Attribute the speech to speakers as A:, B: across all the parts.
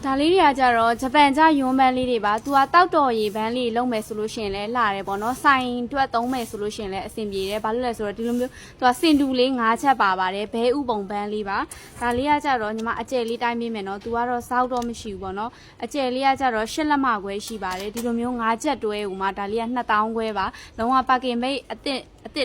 A: ဒါလေးတွေကကြတော့ဂျပန်ကျယွန်းဘန်းလေးတွေပါသူကတောက်တော်ရည်ဘန်းလေးလုံးမယ်ဆိုလို့ရှိရင်လည်းလှတယ်ပေါ့နော်ဆိုင်တွက်သုံးမယ်ဆိုလို့ရှိရင်လည်းအဆင်ပြေတယ်ဘာလို့လဲဆိုတော့ဒီလိုမျိုးသူကစင်တူလေး၅ချက်ပါပါတယ်ဘဲဥပုံဘန်းလေးပါဒါလေးကကြတော့ညီမအကျယ်လေးတိုင်းပေးမယ်နော်သူကတော့စောက်တော့မရှိဘူးပေါ့နော်အကျယ်လေးကကြတော့၈လက်မခွဲရှိပါတယ်ဒီလိုမျိုး၅ချက်တွဲဦးမှာဒါလေးက2000ခွဲပါလုံးဝပါကင်မိတ်အစ်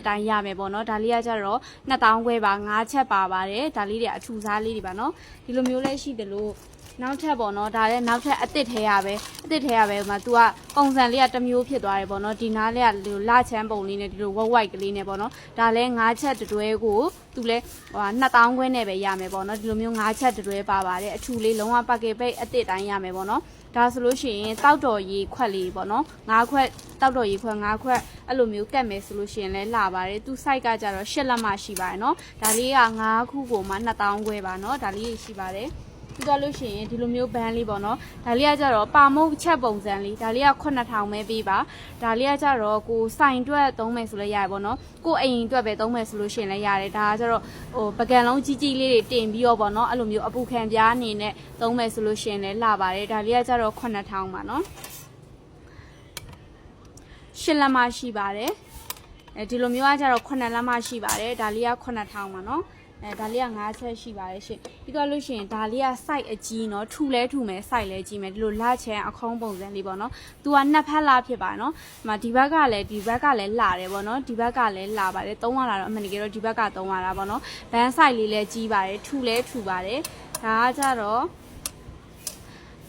A: တိုင်းရမယ်ပေါ့နော်ဒါလေးကကြတော့2000ခွဲပါ၅ချက်ပါပါတယ်ဒါလေးတွေအထူစားလေးတွေပါနော်ဒီလိုမျိုးလည်းရှိတယ်လို့နောက်ထပ်ပေါ့နော်ဒါလည်းနောက်ထပ်အစ်စ်ထဲရပဲဟိုမှာ तू ကပုံစံလေးကတစ်မျိုးဖြစ်သွားတယ်ပေါ့နော်ဒီနားလေးကဒီလိုလချမ်းပုံလေးနဲ့ဒီလိုဝက်ဝိုက်ကလေးနဲ့ပေါ့နော်ဒါလည်း၅ချက်တွဲကို तू လဲဟို2000ခွဲနဲ့ပဲရမယ်ပေါ့နော်ဒီလိုမျိုး၅ချက်တွဲပါပါတယ်အထူလေးလုံးဝပါကင်ပိတ်အစ်စ်တိုင်းရမယ်ပေါ့နော်ဒါဆိုလို့ရှိရင်တောက်တော်ရီခွက်လေးပေါ့နော်၅ခွက်တောက်တော်ရီခွက်၅ခွက်အဲ့လိုမျိုးကတ်မယ်ဆိုလို့ရှိရင်လည်းလှပါတယ်သူ site ကကြတော့8လက်မရှိပါတယ်နော်ဒါလေးက5ခုကိုမှ2000ခွဲပါနော်ဒါလေးရှိပါတယ်ပြီးတော့လို့ရှိရင်ဒီလိုမျိုးဘန်းလေးပေါ့နော်ဒါလေးကကြတော့ပါမုတ်ချက်ပုံစံလေးဒါလေးက9000ပဲပေးပါဒါလေးကကြတော့ကိုစိုင်တွက်သုံးမယ်ဆိုလည်းရတယ်ပေါ့နော်ကိုအိမ်တွက်ပဲသုံးမယ်ဆိုလို့ရှိရင်လည်းရတယ်ဒါကကြတော့ဟိုပကံလုံးကြီးကြီးလေးတွေတင်ပြီးတော့ပေါ့နော်အဲ့လိုမျိုးအပူခံပြားအနေနဲ့သုံးမယ်ဆိုလို့ရှိရင်လည်းလှပါတယ်ဒါလေးကကြတော့9000ပါနော်8လက်မရှိပါတယ်ဒီလိုမျိုးကကြတော့9လက်မရှိပါတယ်ဒါလေးက9000ပါနော်ဒါလေးက5ချက်ရှိပါတယ်ရှင်ပြီးတော့လို့ရှိရင်ဒါလေးက site အကြီးเนาะထူလဲထူမယ် site လဲကြီးမယ်ဒီလိုလချမ်းအခုံးပုံစံလေးပေါ့เนาะသူကနှစ်ဖက်လာဖြစ်ပါเนาะဒီဘက်ကလည်းလာတယ်ပေါ့เนาะဒီဘက်ကလည်းလာပါတယ်သုံးရတာတော့အမှန်တကယ်တော့ဒီဘက်ကသုံးရတာပေါ့เนาะဘန်း site လေးလည်းကြီးပါတယ်ထူလဲထူပါတယ်ဒါကကြတော့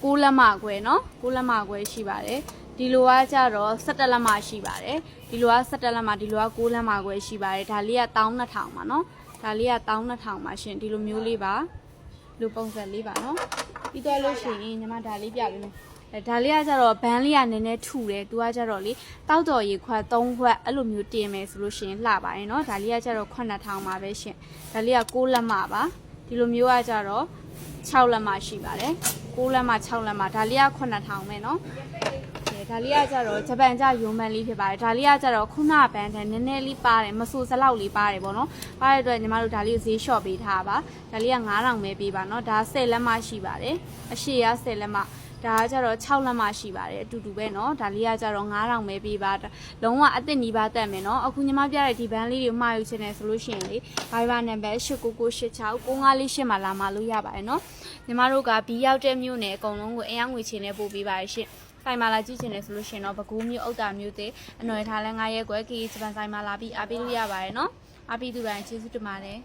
A: 6လက်မခွဲเนาะ6လက်မခွဲရှိပါတယ်ဒီလိုကကြတော့17လက်မရှိပါတယ်ဒီလိုက17လက်မဒီလိုက6လက်မခွဲရှိပါတယ်ဒါလေးက12000ပါเนาะဒါလေးက12000ပါရှင်ဒီလိုမျိုးလေးပါလူပုံစံလေးပါနော်ပြီးတော့လို့ရှိရင်ညီမဒါလေးပြပေးမယ်ဒါလေးကကြတော့ဘန်းလေးကနည်းနည်းထူတယ်သူကကြတော့လေတောက်တော်ရေခွက်3ခွက်အဲ့လိုမျိုးတင်မယ်ဆိုလို့ရှိရင်လှပါရင်နော်ဒါလေးကကြတော့9000ပါပဲရှင်ဒါလေးက6လက်မပါဒီလိုမျိုးကကြတော့6လက်မရှိပါတယ်6လက်မ6လက်မဒါလေးက9000ပဲနော်ဒါလေးကကြတော့ဂျပန်ကျယွန်းဘန်းလေးဖြစ်ပါတယ်ဒါလေးကကြတော့ခုနဘန်းတန်းနည်းနည်းလေးပါတယ်မဆူစလောက်လေးပါတယ်ပေါ့နော်ပါတဲ့အတွက်ညီမတို့ဒါလေးကိုဈေးလျှော့ပေးထားပါဒါလေးက9000ပဲပေးပါနော်ဒါ10လက်မရှိပါတယ်အရှိရ10လက်မဒါကကြတော့6လက်မရှိပါတယ်အတူတူပဲเนาะဒါလေးကကြတော့9000ပဲပေးပါလုံးဝအသစ်နီးပါတက်မယ်เนาะအခုညီမပြတဲ့ဒီဘန်းလေးတွေမှာယူချင်တယ်ဆိုလို့ရှိရင်လေ Viber နံပါတ်89969548မှာလာမလို့ရပါတယ်เนาะညီမတို့ကဘီရောက်တဲ့မြို့နယ်အကုန်လုံးကိုအယောင်ငွေချင်းနဲ့ပို့ပေးပါရရှင်ဆိုင်မှာလာကြည့်ချင်တယ်ဆိုလို့ရှိရင်တော့ပဲခူးမြို့ဥဒ္ဒါမြို့သေးအနော်ရထားလဲ9ရက်ကွယ် KG ဂျပန်ဆိုင်မှာလာပြီးအားပေးလို့ရပါတယ်เนาะအားပေးသူတိုင်းကျေးဇူးတင်ပါတယ်